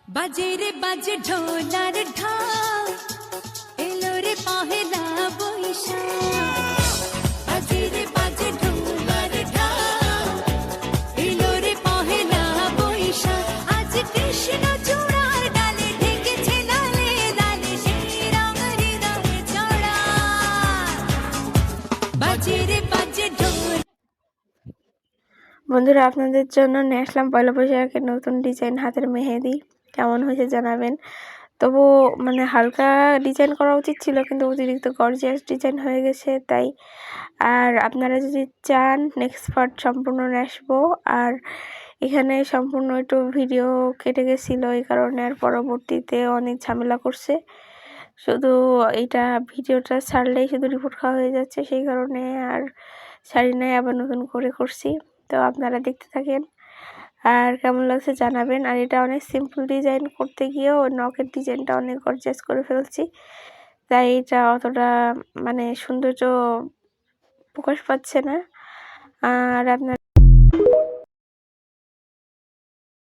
বাজে রে বাজে ঢোলার ঢাক, এলো রে পহেলা বৈশাখ। বাজে রে বাজে ঢোলার ঢাক, এলো রে পহেলা বৈশাখ। আজ কৃষ্ণ চূড়ার ডালে ঢেকেছে ডালে ডালে, সেই রং হৃদয়ে চড়া। বাজে রে বাজে ঢোল। বন্ধুরা, আপনাদের জন্য নিয়ে আসলাম পয়লা বৈশাখের নতুন ডিজাইন হাতের মেহেদি। কেমন হয়েছে জানাবেন। তবু হালকা ডিজাইন করা উচিত ছিল, কিন্তু অতিরিক্ত গর্জিয়াস ডিজাইন হয়ে গেছে তাই। আর আপনারা যদি চান নেক্সট পার্ট সম্পূর্ণ নিয়ে আসবো। আর এখানে সম্পূর্ণ একটু ভিডিও কেটে গেছিলো, এই কারণে আর পরবর্তীতে অনেক ঝামেলা করছে। শুধু এইটা ভিডিওটা ছাড়লেই শুধু রিপোর্ট খাওয়া হয়ে যাচ্ছে, সেই কারণে আর ছাড়ি নাই, আবার নতুন করে করছি। তো আপনারা দেখতে থাকেন আর কেমন লাগছে জানাবেন। আর এটা অনেক সিম্পল ডিজাইন, করতে গিয়েও নখের ডিজাইনটা অনেক গর্জিয়াস করে ফেলছি, তাই এটা অতটা সৌন্দর্য প্রকাশ পাচ্ছে না। আর আপনার